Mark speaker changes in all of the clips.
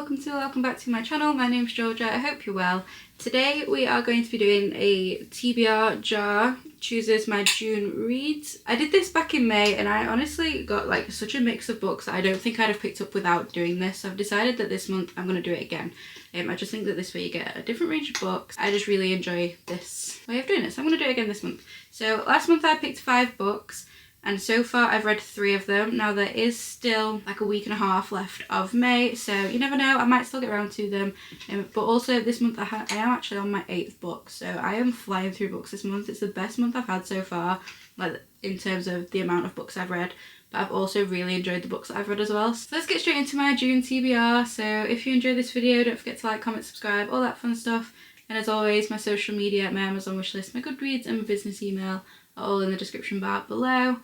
Speaker 1: welcome back to my channel. My name's Georgia. I hope you're well. Today we are going to be doing a TBR jar chooses my June reads. I did this back in May and I honestly got like such a mix of books that I don't think I'd have picked up without doing this. So I've decided that this month I'm going to do it again. I just think that this way you get a different range of books. I just really enjoy this way of doing it, so I'm going to do it again this month. So last month I picked 5 books. And so far I've read 3 of them. Now there is still like a week and a half left of May, so you never know, I might still get around to them. But also this month I am actually on my 8th book, so I am flying through books this month. It's the best month I've had so far, like in terms of the amount of books I've read. But I've also really enjoyed the books that I've read as well. So let's get straight into my June TBR. So if you enjoyed this video, don't forget to like, comment, subscribe, all that fun stuff. And as always, my social media, my Amazon wishlist, my Goodreads and my business email are all in the description bar below.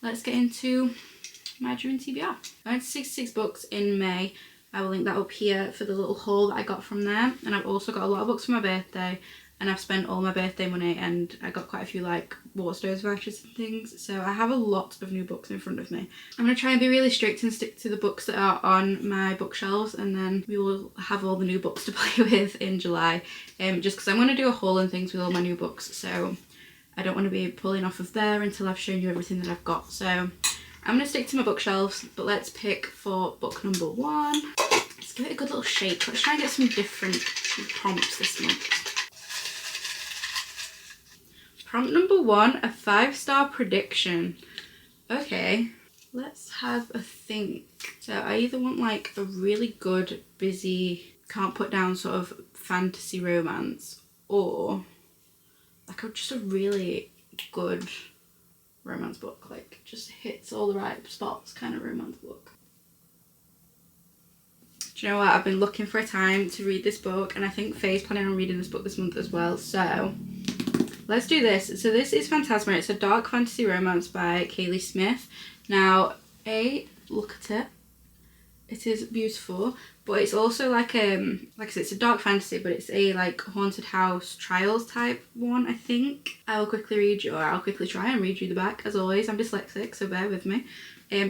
Speaker 1: Let's get into my June TBR. I went to 66 books in May. I will link that up here for the little haul that I got from there. And I've also got a lot of books for my birthday. And I've spent all my birthday money and I got quite a few like Waterstones vouchers and things. So I have a lot of new books in front of me. I'm going to try and be really strict and stick to the books that are on my bookshelves, and then we will have all the new books to play with in July. Just because I'm going to do a haul and things with all my new books. So I don't want to be pulling off of there until I've shown you everything that I've got. So I'm going to stick to my bookshelves, but let's pick for book number 1. Let's give it a good little shake. Let's try and get some different prompts this month. Prompt number 1, a 5-star prediction. Okay, let's have a think. So I either want like a really good, busy, can't put down sort of fantasy romance, or like just a really good romance book, like just hits all the right spots kind of romance book. Do you know what? I've been looking for a time to read this book, and I think Faye's planning on reading this book this month as well, so let's do this. So this is Phantasma. It's a dark fantasy romance by Kaylee Smith. Now, look at it. It is beautiful, but it's also like I said, it's a dark fantasy, but it's a like haunted house trials type one, I think. I will quickly read you, or I'll quickly try and read you the back. As always, I'm dyslexic, so bear with me.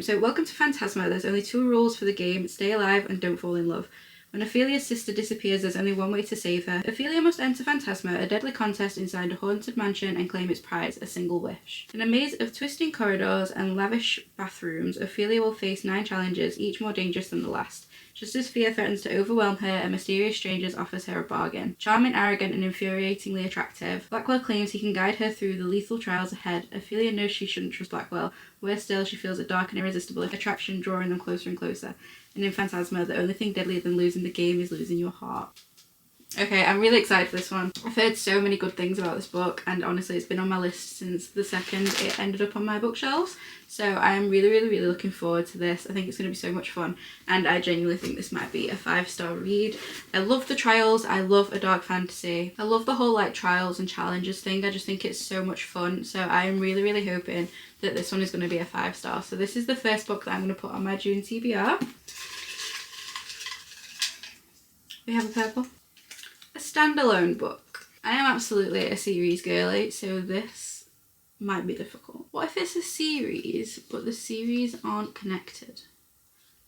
Speaker 1: So welcome to Phantasma. There's only 2 rules for the game: stay alive and don't fall in love. When Ophelia's sister disappears, there's only one way to save her. Ophelia must enter Phantasma, a deadly contest inside a haunted mansion, and claim its prize, a single wish. In a maze of twisting corridors and lavish bathrooms, Ophelia will face 9 challenges, each more dangerous than the last. Just as fear threatens to overwhelm her, a mysterious stranger offers her a bargain. Charming, arrogant, and infuriatingly attractive, Blackwell claims he can guide her through the lethal trials ahead. Ophelia knows she shouldn't trust Blackwell. Worse still, she feels a dark and irresistible attraction drawing them closer and closer. And in Phantasma, the only thing deadlier than losing the game is losing your heart. Okay, I'm really excited for this one. I've heard so many good things about this book, and honestly it's been on my list since the second it ended up on my bookshelves. So I'm really looking forward to this. I think it's going to be so much fun, and I genuinely think this might be a 5-star read. I love the trials, I love a dark fantasy. I love the whole like trials and challenges thing. I just think it's so much fun. So I'm really hoping that this one is going to be a 5-star. So this is the first book that I'm going to put on my June TBR. We have a purple. A standalone book. I am absolutely a series girly, so this might be difficult. What if it's a series, but the series aren't connected?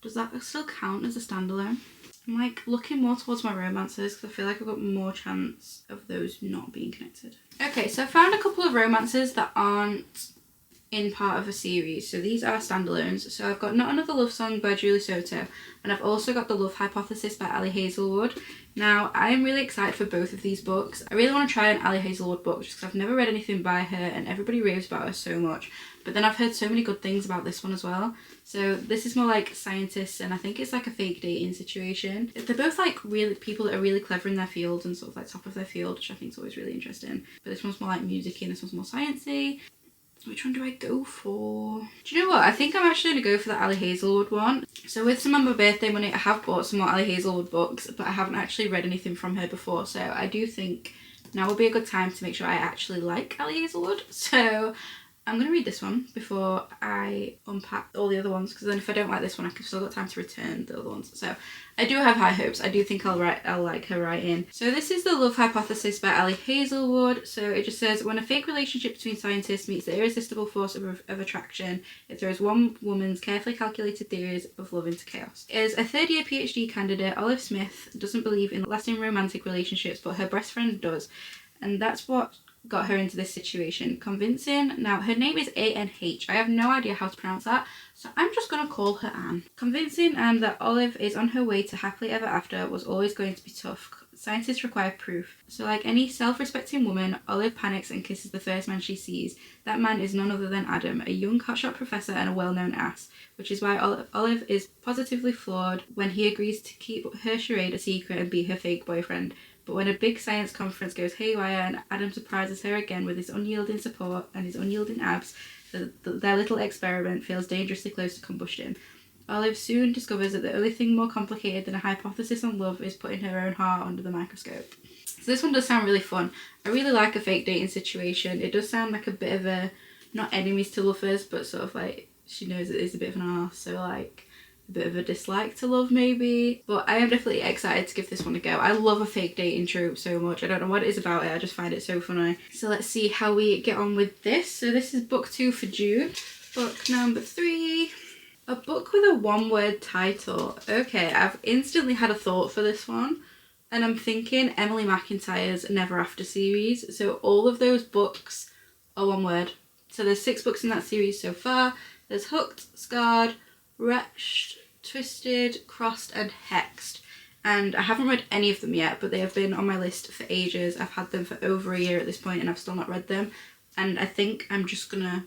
Speaker 1: Does that still count as a standalone? I'm like looking more towards my romances because I feel like I've got more chance of those not being connected. Okay, so I found a couple of romances that aren't in part of a series, so these are standalones. So I've got Not Another Love Song by Julie Soto, and I've also got The Love Hypothesis by Ali Hazelwood. Now I am really excited for both of these books. I really want to try an Ali Hazelwood book just because I've never read anything by her and everybody raves about her so much, but then I've heard so many good things about this one as well. So this is more like scientists, and I think it's like a fake dating situation. They're both like really people that are really clever in their field and sort of like top of their field, which I think is always really interesting. But this one's more like music-y and this one's more sciencey. Which one do I go for? Do you know what? I think I'm actually going to go for the Ali Hazelwood one. So with some of my birthday money, I have bought some more Ali Hazelwood books, but I haven't actually read anything from her before. So I do think now would be a good time to make sure I actually like Ali Hazelwood. So I'm going to read this one before I unpack all the other ones, because then if I don't like this one, I've still got time to return the other ones. So I do have high hopes. I do think I'll like her writing. So this is The Love Hypothesis by Ali Hazelwood. So it just says, when a fake relationship between scientists meets the irresistible force of attraction, it throws one woman's carefully calculated theories of love into chaos. As a third-year PhD candidate, Olive Smith doesn't believe in lasting romantic relationships, but her best friend does. And that's what got her into this situation. Convincing. Now, her name is A-N-H. I have no idea how to pronounce that, so I'm just going to call her Anne. Convincing Anne that Olive is on her way to happily ever after was always going to be tough. Scientists require proof. So like any self-respecting woman, Olive panics and kisses the first man she sees. That man is none other than Adam, a young hotshot professor and a well-known ass, which is why Olive is positively flawed when he agrees to keep her charade a secret and be her fake boyfriend. But when a big science conference goes haywire and Adam surprises her again with his unyielding support and his unyielding abs, their little experiment feels dangerously close to combustion. Olive soon discovers that the only thing more complicated than a hypothesis on love is putting her own heart under the microscope. So this one does sound really fun. I really like a fake dating situation. It does sound like a bit of a, not enemies to lovers, but sort of like she knows it is a bit of an arse, so like a bit of a dislike to love maybe. But I am definitely excited to give this one a go. I love a fake dating trope so much. I don't know what it is about it, I just find it so funny. So let's see how we get on with this. So this is book 2 for June. Book number 3. A book with a one-word title. Okay, I've instantly had a thought for this one. And I'm thinking Emily McIntyre's Never After series. So all of those books are one word. So there's 6 books in that series so far. There's Hooked, Scarred, Wretched, Twisted, Crossed and Hexed. And I haven't read any of them yet, but they have been on my list for ages. I've had them for over a year at this point and I've still not read them. And I think I'm just gonna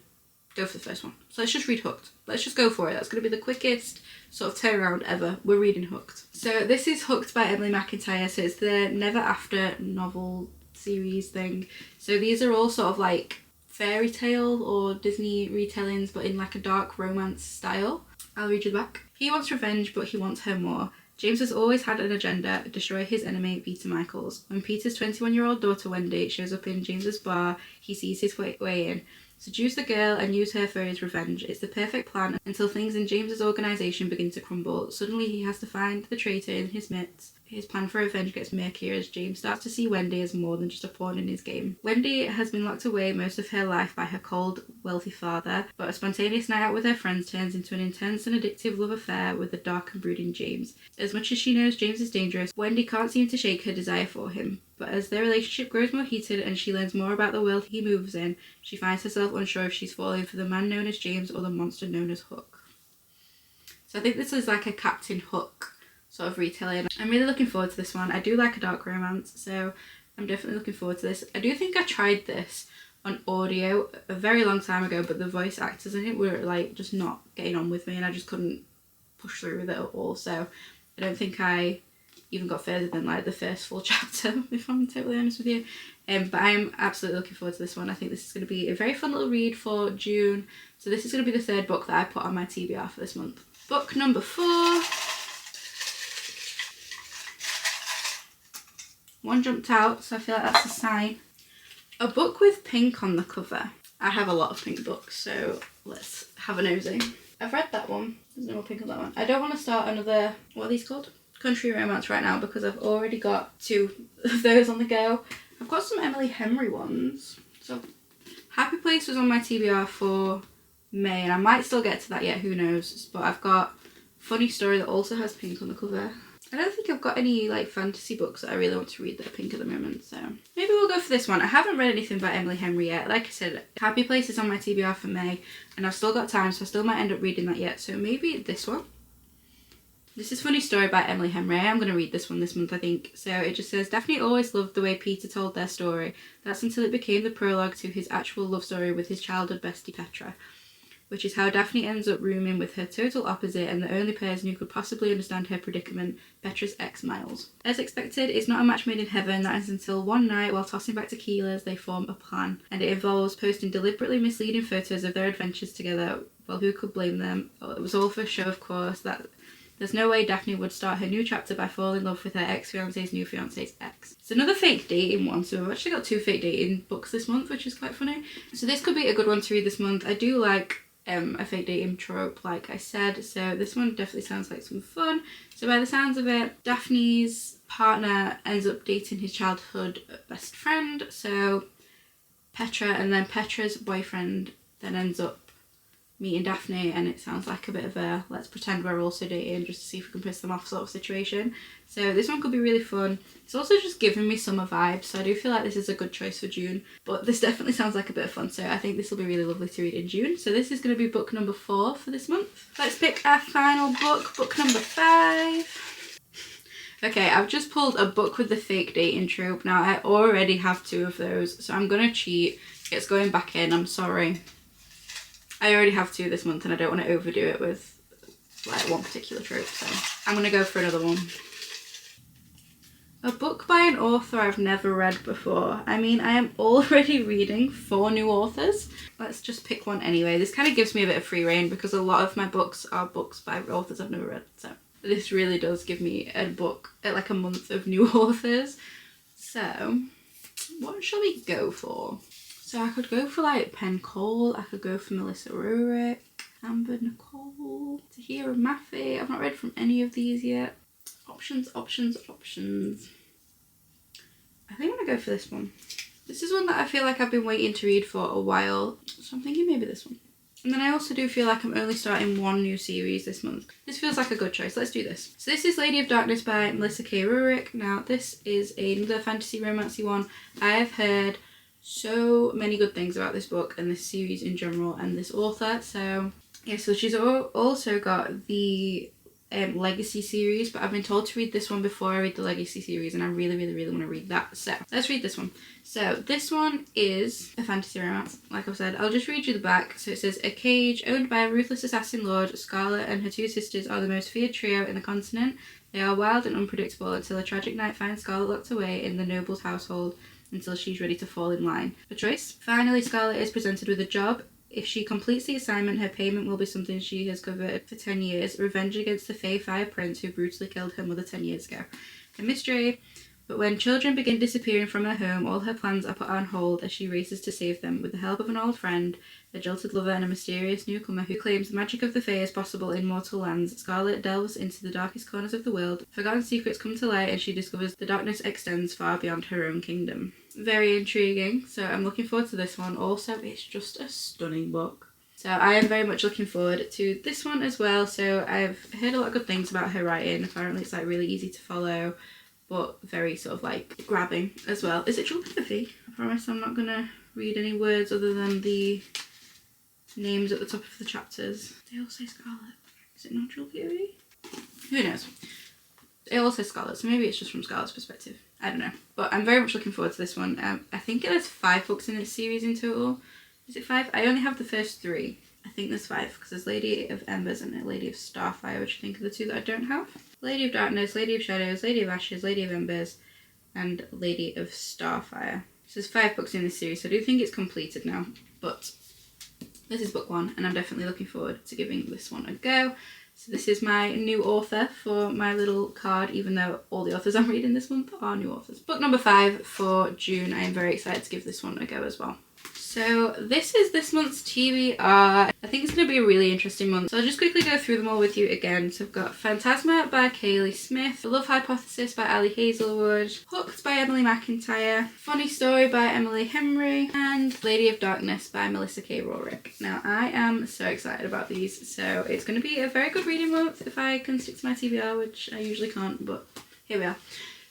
Speaker 1: go for the first one. So let's just read Hooked. Let's just go for it. That's going to be the quickest sort of turnaround ever. We're reading Hooked. So this is Hooked by Emily McIntyre. So it's the Never After novel series thing. So these are all sort of like fairy tale or Disney retellings, but in like a dark romance style. I'll read you the back. He wants revenge, but he wants her more. James has always had an agenda, destroy his enemy, Peter Michaels. When Peter's 21-year-old daughter Wendy shows up in James's bar, he sees his way in. Seduce the girl and use her for his revenge. It's the perfect plan until things in James's organisation begin to crumble. Suddenly he has to find the traitor in his midst. His plan for revenge gets murkier as James starts to see Wendy as more than just a pawn in his game. Wendy has been locked away most of her life by her cold, wealthy father, but a spontaneous night out with her friends turns into an intense and addictive love affair with the dark and brooding James. As much as she knows James is dangerous, Wendy can't seem to shake her desire for him. But as their relationship grows more heated and she learns more about the world he moves in, she finds herself unsure if she's falling for the man known as James or the monster known as Hook. So I think this is like a Captain Hook sort of retelling. I'm really looking forward to this one. I do like a dark romance, so I'm definitely looking forward to this. I do think I tried this on audio a very long time ago, but the voice actors in it were like just not getting on with me and I just couldn't push through with it at all. So I don't think I even got further than like the first full chapter, if I'm totally honest with you. But I'm absolutely looking forward to this one. I think this is going to be a very fun little read for June. So this is going to be the 3rd book that I put on my TBR for this month. Book number 4. One jumped out, so I feel like that's a sign. A book with pink on the cover. I have a lot of pink books, so let's have a nosy. I've read that one. There's no more pink on that one. I don't want to start another, what are these called? Country romance right now because I've already got 2 of those on the go. I've got some Emily Henry ones. So Happy Place was on my TBR for May and I might still get to that yet, who knows. But I've got Funny Story that also has pink on the cover. I don't think I've got any like fantasy books that I really want to read that are pink at the moment, so maybe we'll go for this one. I haven't read anything by Emily Henry yet. Like I said, Happy Place is on my TBR for May and I've still got time, so I still might end up reading that yet, so maybe this one. This is Funny Story by Emily Henry. I am going to read this one this month, I think. So it just says, Daphne always loved the way Peter told their story. That's until it became the prologue to his actual love story with his childhood bestie Petra, which is how Daphne ends up rooming with her total opposite and the only person who could possibly understand her predicament, Petra's ex Miles. As expected, it's not a match made in heaven. That is until one night while tossing back tequilas they form a plan, and it involves posting deliberately misleading photos of their adventures together. Well, who could blame them? Oh, it was all for show, of course. There's no way Daphne would start her new chapter by falling in love with her ex-fiance's new fiance's ex. It's another fake dating one, so I've actually got 2 fake dating books this month, which is quite funny. So this could be a good one to read this month. I do like a fake dating trope, like I said, so this one definitely sounds like some fun. So by the sounds of it, Daphne's partner ends up dating his childhood best friend, so Petra, and then Petra's boyfriend then ends up meeting Daphne, and it sounds like a bit of a let's pretend we're also dating just to see if we can piss them off sort of situation. So this one could be really fun. It's also just giving me summer vibes, so I do feel like this is a good choice for June, but this definitely sounds like a bit of fun, so I think this will be really lovely to read in June. So this is going to be book number 4 for this month. Let's pick our final book, book number 5. Okay, I've just pulled a book with the fake dating trope. Now I already have 2 of those, so I'm gonna cheat. It's going back in, I'm sorry. I already have 2 this month and I don't want to overdo it with like one particular trope, so I'm gonna go for another one. A book by an author I've never read before. I mean, I am already reading 4 new authors. Let's just pick one anyway. This kind of gives me a bit of free reign because a lot of my books are books by authors I've never read, so this really does give me a book at like a month of new authors. So what shall we go for? So I could go for like Penn Cole, I could go for Melissa Rorick, Amber Nicole, Tahira Maffei. I've not read from any of these yet. Options, options, options. I think I'm gonna go for this one. This is one that I feel like I've been waiting to read for a while, so I'm thinking maybe this one. And then I also do feel like I'm only starting 1 new series this month. This feels like a good choice. Let's do this. So this is Lady of Darkness by Melissa K. Rorick. Now this is another fantasy romancy one. I have heard so many good things about this book and this series in general and this author. So yeah, so she's also got the Legacy series, but I've been told to read this one before I read the Legacy series, and I really want to read that. So let's read this one. So this one is a fantasy romance, like I've said. I'll just read you the back. So it says, a cage owned by a ruthless assassin lord, Scarlet and her 2 sisters are the most feared trio in the continent. They are wild and unpredictable until a tragic night finds Scarlet locked away in the noble's household until she's ready to fall in line. A choice. Finally, Scarlet is presented with a job. If she completes the assignment, her payment will be something she has coveted for 10 years. Revenge against the Fey Fire Prince who brutally killed her mother 10 years ago. A mystery. But when children begin disappearing from her home, all her plans are put on hold as she races to save them. With the help of an old friend, a jilted lover and a mysterious newcomer who claims the magic of the Fae is possible in mortal lands, Scarlet delves into the darkest corners of the world. Forgotten secrets come to light and she discovers the darkness extends far beyond her own kingdom. Very intriguing, so I'm looking forward to this one. Also, it's just a stunning book. So I am very much looking forward to this one as well. So I've heard a lot of good things about her writing. Apparently it's like really easy to follow, but very sort of like grabbing as well. Is it geography? I promise I'm not gonna read any words other than the names at the top of the chapters. They all say Scarlet. Is it not geography? Who knows? It all says Scarlet, so maybe it's just from Scarlet's perspective. I don't know. But I'm very much looking forward to this one. I think there's 5 books in this series in total. Is it 5? I only have the first 3. I think there's 5 because there's Lady of Embers and a Lady of Starfire, which I think are the 2 that I don't have. Lady of Darkness, Lady of Shadows, Lady of Ashes, Lady of Embers, and Lady of Starfire. So there's 5 books in this series, so I do think it's completed now. But this is book 1, and I'm definitely looking forward to giving this one a go. So this is my new author for my little card, even though all the authors I'm reading this month are new authors. Book number 5 for June. I am very excited to give this one a go as well. So this is this month's TBR. I think it's going to be a really interesting month. So I'll just quickly go through them all with you again. So I've got Phantasma by Kaylee Smith, The Love Hypothesis by Ali Hazelwood, Hooked by Emily McIntyre, Funny Story by Emily Henry, and Lady of Darkness by Melissa K. Rorick. Now I am so excited about these. So it's going to be a very good reading month if I can stick to my TBR, which I usually can't, but here we are.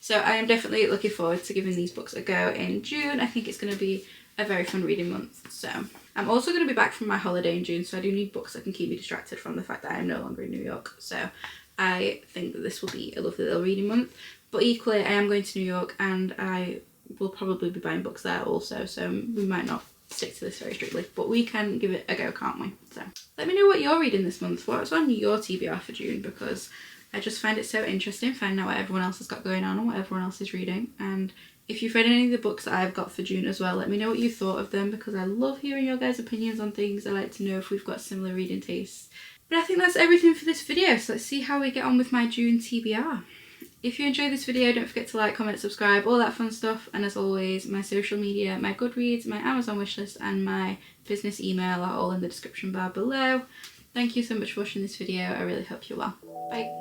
Speaker 1: So I am definitely looking forward to giving these books a go in June. I think it's going to be a very fun reading month. So I'm also going to be back from my holiday in June, so I do need books that can keep me distracted from the fact that I'm no longer in New York. So I think that this will be a lovely little reading month. But equally, I am going to New York and I will probably be buying books there also, so we might not stick to this very strictly, but we can give it a go, can't we? So let me know what you're reading this month. What's on your TBR for June, because I just find it so interesting finding out what everyone else has got going on and what everyone else is reading. And if you've read any of the books that I've got for June as well, let me know what you thought of them, because I love hearing your guys' opinions on things. I like to know if we've got similar reading tastes. But I think that's everything for this video, so let's see how we get on with my June TBR. If you enjoyed this video, don't forget to like, comment, subscribe, all that fun stuff. And as always, my social media, my Goodreads, my Amazon wishlist and my business email are all in the description bar below. Thank you so much for watching this video. I really hope you're well. Bye.